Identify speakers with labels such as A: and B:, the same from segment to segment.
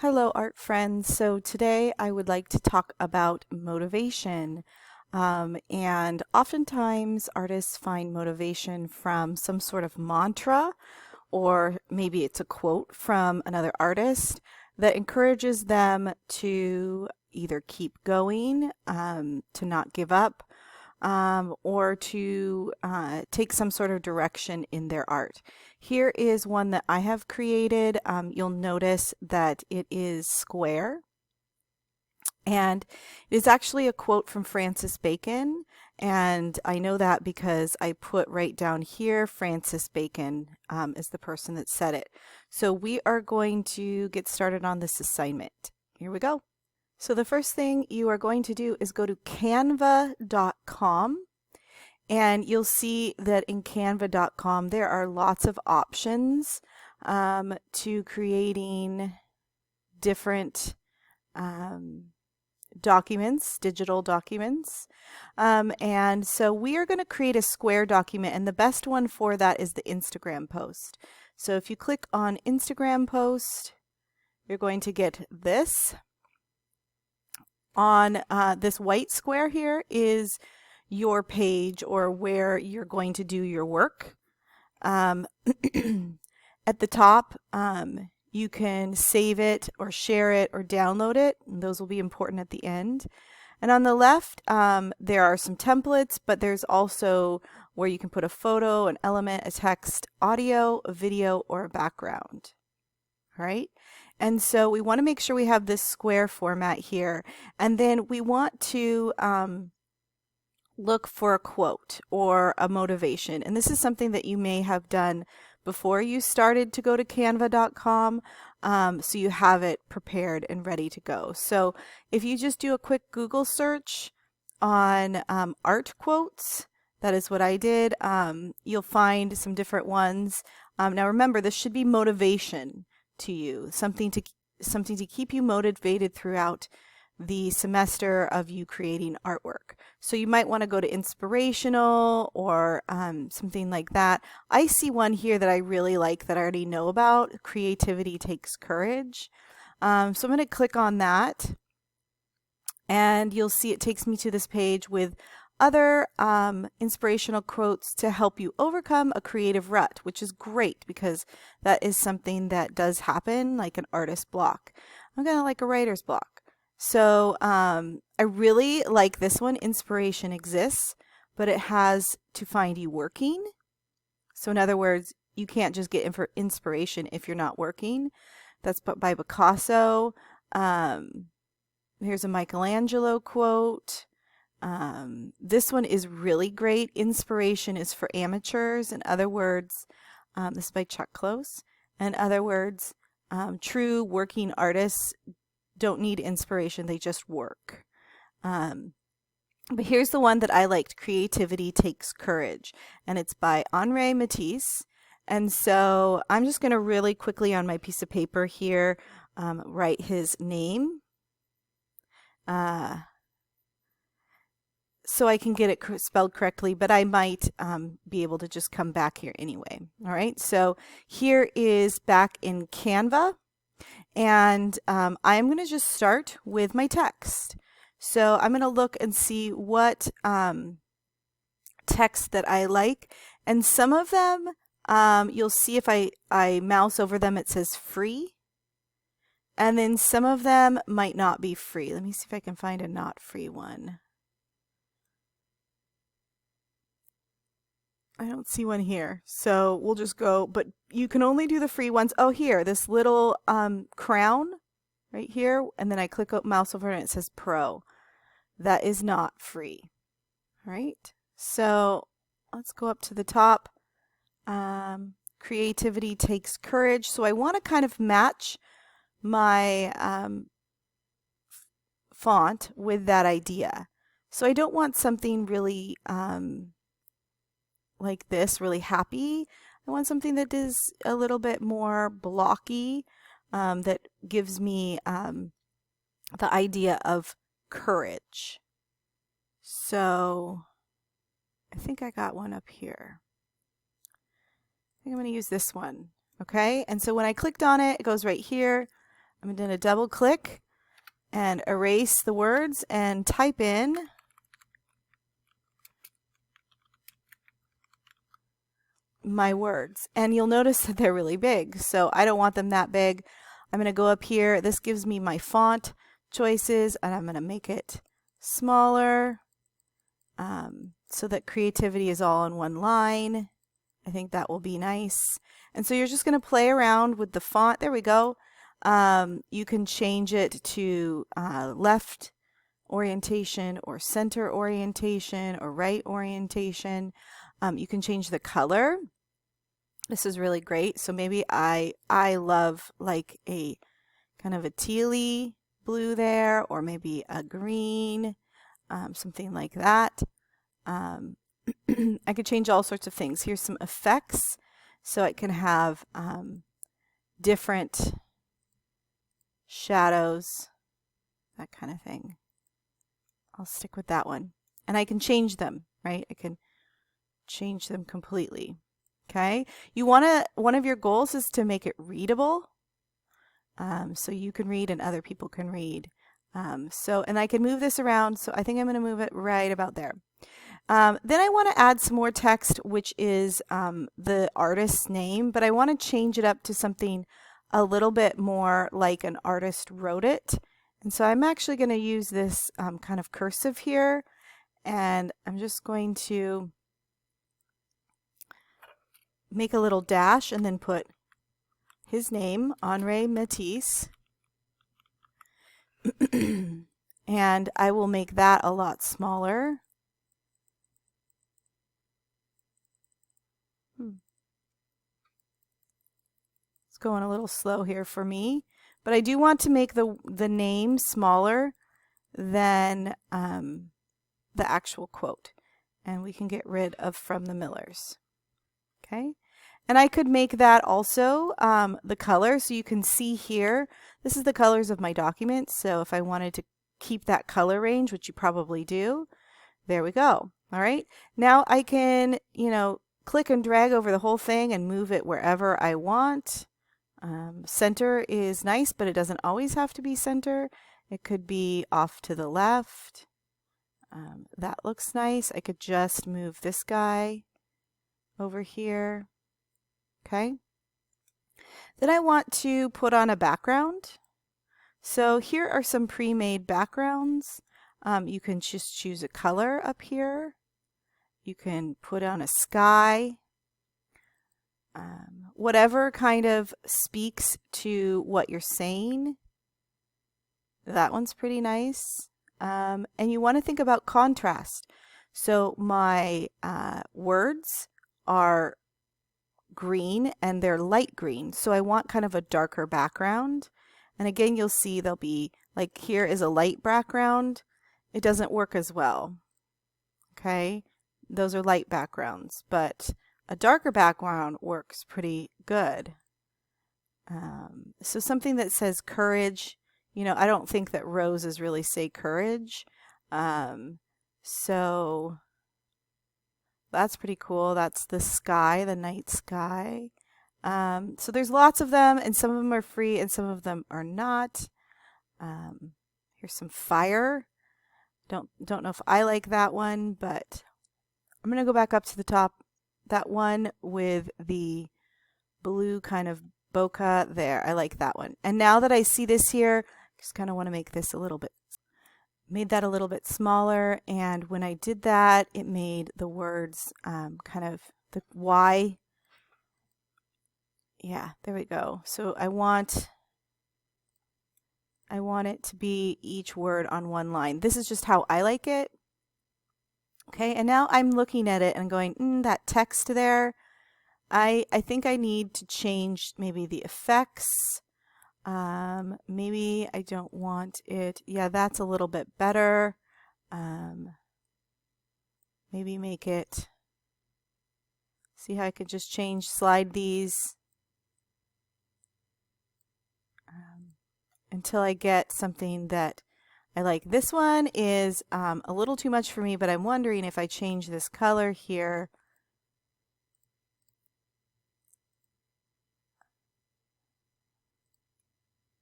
A: Hello, art friends. So today I would like to talk about motivation. And oftentimes artists find motivation from some sort of mantra, or maybe it's a quote from another artist that encourages them to either keep going, to not give up, or to take some sort of direction in their art. Here is one that I have created. You'll notice that it is square. And it is actually a quote from Francis Bacon. And I know that because I put right down here, Francis Bacon is the person that said it. So we are going to get started on this assignment. Here we go. So the first thing you are going to do is go to canva.com. And you'll see that in canva.com there are lots of options to creating different documents, digital documents. And so we are going to create a square document, and the best one for that is the Instagram post. So if you click on Instagram post, you're going to get this. On this white square here is your page, or where you're going to do your work. At the top, you can save it or share it or download it. And those will be important at the end. And on the left, there are some templates, but there's also where you can put a photo, an element, a text, audio, a video, or a background. All right. And so we want to make sure we have this square format here. And then we want to look for a quote or a motivation. And this is something that you may have done before you started to go to canva.com, so you have it prepared and ready to go. So if you just do a quick Google search on art quotes, that is what I did, you'll find some different ones. Now remember, this should be motivation to you, something to keep you motivated throughout the semester of you creating artwork. So you might want to go to inspirational or something like that. I see one here that I really like that I already know about. Creativity takes courage. So I'm going to click on that, and you'll see it takes me to this page with other inspirational quotes to help you overcome a creative rut, which is great because that is something that does happen, like an artist block. I'm kind of like a writer's block. So I really like this one. Inspiration exists, but it has to find you working. So in other words, you can't just get inspiration if you're not working. That's by Picasso. Here's a Michelangelo quote. This one is really great. Inspiration is for amateurs. In other words, this is by Chuck Close. In other words, true working artists don't need inspiration, they just work. But here's the one that I liked. Creativity takes courage, and it's by Henri Matisse. And so I'm just going to really quickly on my piece of paper here write his name. So I can get it spelled correctly, but I might be able to just come back here anyway. All right, so here is back in Canva, and I'm going to just start with my text. So I'm going to look and see what text that I like, and some of them you'll see if I mouse over them, it says free, and then some of them might not be free. Let me see if I can find a not free one. I don't see one here, so we'll just go, but you can only do the free ones. Oh, here, this little crown right here, and then I click mouse over and it says Pro. That is not free. All right, so let's go up to the top. Creativity takes courage. So I want to kind of match my font with that idea. So I don't want something really like this, really happy. I want something that is a little bit more blocky, that gives me the idea of courage. So I think I got one up here. I think I'm going to use this one. Okay, and so when I clicked on it, it goes right here. I'm going to double click and erase the words and type in my words. And you'll notice that they're really big, so I don't want them that big. I'm going to go up here. This gives me my font choices, and I'm going to make it smaller so that creativity is all in one line. I think that will be nice. And so you're just going to play around with the font. There we go. You can change it to left orientation or center orientation or right orientation. You can change the color. This is really great. So maybe I love like a kind of a tealy blue there, or maybe a green, something like that. I could change all sorts of things. Here's some effects. So I can have different shadows, that kind of thing. I'll stick with that one. And I can change them, right? I can change them completely. Okay. One of your goals is to make it readable. So you can read and other people can read. And I can move this around. So I think I'm going to move it right about there. Then I want to add some more text, which is the artist's name, but I want to change it up to something a little bit more like an artist wrote it. And so I'm actually going to use this kind of cursive here, and I'm just going to make a little dash and then put his name, Henri Matisse. And I will make that a lot smaller. It's going a little slow here for me, but I do want to make the name smaller than the actual quote. And we can get rid of "from the Millers." Okay. And I could make that also the color. So you can see here, this is the colors of my document. So if I wanted to keep that color range, which you probably do, there we go. All right. Now I can, click and drag over the whole thing and move it wherever I want. Center is nice, but it doesn't always have to be center. It could be off to the left. That looks nice. I could just move this guy over here. Okay. Then I want to put on a background. So here are some pre-made backgrounds. You can just choose a color up here. You can put on a sky. Whatever kind of speaks to what you're saying. That one's pretty nice. And you want to think about contrast. So my words are green and they're light green. So I want kind of a darker background. And again, you'll see there'll be, like, here is a light background. It doesn't work as well. Okay. Those are light backgrounds, but a darker background works pretty good. So something that says courage, I don't think that roses really say courage. So that's pretty cool. That's the sky, the night sky. So there's lots of them, and some of them are free and some of them are not. Here's some fire. Don't know if I like that one, but I'm going to go back up to the top. That one with the blue kind of bokeh there. I like that one. And now that I see this here, just kind of want to make this made that a little bit smaller. And when I did that, it made the words kind of the Y. Yeah, there we go. So I want it to be each word on one line. This is just how I like it. Okay, and now I'm looking at it and going, that text there, I think I need to change maybe the effects. Maybe I don't want it. Yeah, that's a little bit better. Maybe make it, see how I could just slide these until I get something that I like. This one is a little too much for me, but I'm wondering if I change this color here.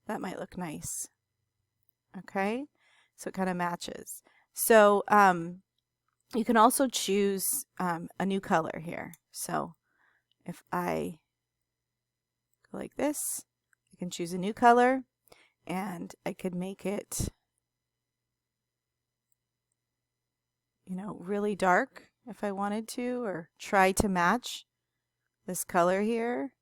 A: That might look nice. Okay, so it kind of matches. So you can also choose a new color here. So if I go like this, I can choose a new color, and I could make it, you know, really dark if I wanted to, or try to match this color here.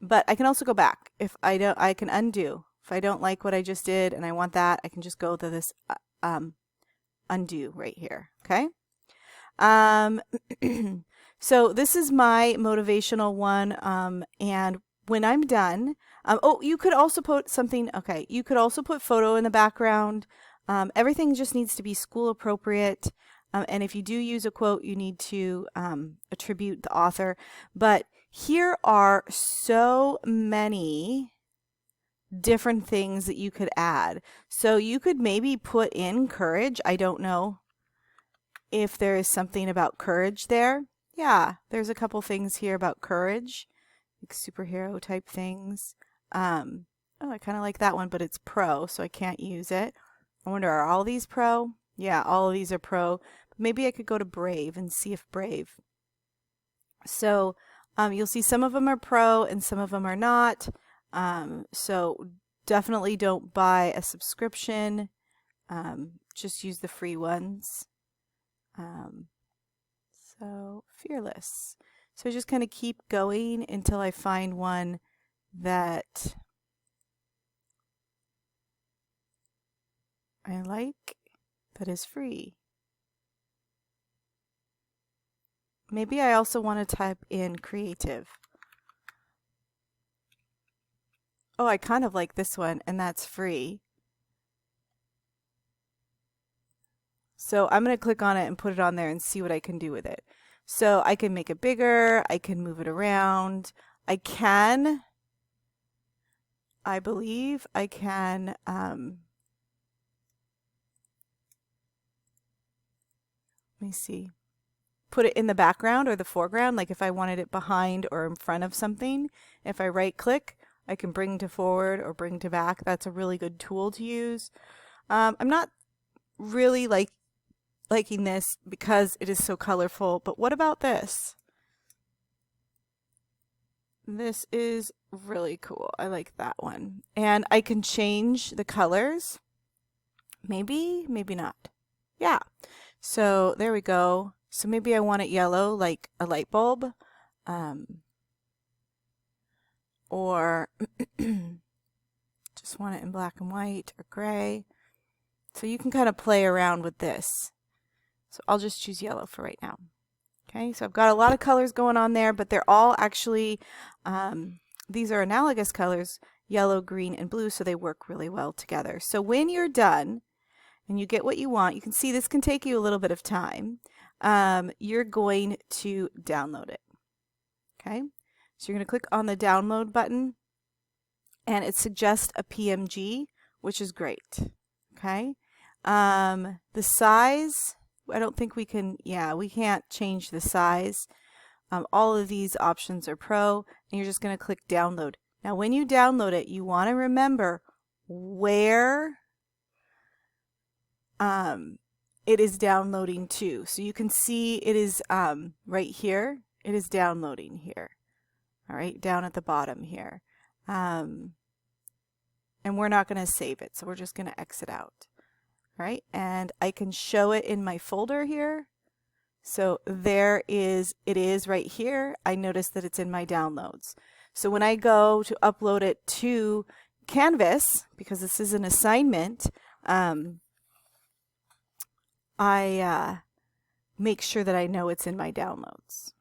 A: But I can also go back. If I don't, I can undo. If I don't like what I just did and I want that, I can just go to this undo right here. Okay. So this is my motivational one. And when I'm done, oh, you could also put something. Okay, you could also put photo in the background. Everything just needs to be school appropriate. And if you do use a quote, you need to attribute the author. But here are so many different things that you could add. So you could maybe put in courage. I don't know if there is something about courage there. Yeah, there's a couple things here about courage, like superhero type things. Oh, I kind of like that one, but it's pro, so I can't use it. I wonder, are all these pro? Yeah, all of these are pro. Maybe I could go to brave and see if brave. So you'll see some of them are pro and some of them are not. So definitely don't buy a subscription. Just use the free ones. So fearless. So just kind of keep going until I find one that I like that is free. Maybe I also want to type in creative. Oh, I kind of like this one, and that's free. So I'm going to click on it and put it on there and see what I can do with it. So I can make it bigger. I can move it around. I believe I can, let me see, put it in the background or the foreground, like if I wanted it behind or in front of something. If I right click, I can bring to forward or bring to back. That's a really good tool to use. I'm not really liking this because it is so colorful, but what about this? This is really cool. I like that one. And I can change the colors. Maybe, maybe not. Yeah. So there we go. So maybe I want it yellow like a light bulb. Or just want it in black and white or gray. So you can kind of play around with this. So I'll just choose yellow for right now. Okay, so I've got a lot of colors going on there, but they're all actually, these are analogous colors, yellow, green, and blue, so they work really well together. So when you're done and you get what you want, you can see this can take you a little bit of time. You're going to download it. Okay, so you're going to click on the download button, and it suggests a PMG, which is great. Okay, the size, I don't think we can, yeah, we can't change the size. All of these options are pro, and you're just going to click download. Now, when you download it, you want to remember where it is downloading to. So you can see it is right here. It is downloading here. All right, down at the bottom here. And we're not going to save it, so we're just going to exit out. All right, and I can show it in my folder here. So there is, it is right here. I notice that it's in my downloads. So when I go to upload it to Canvas, because this is an assignment, I make sure that I know it's in my downloads.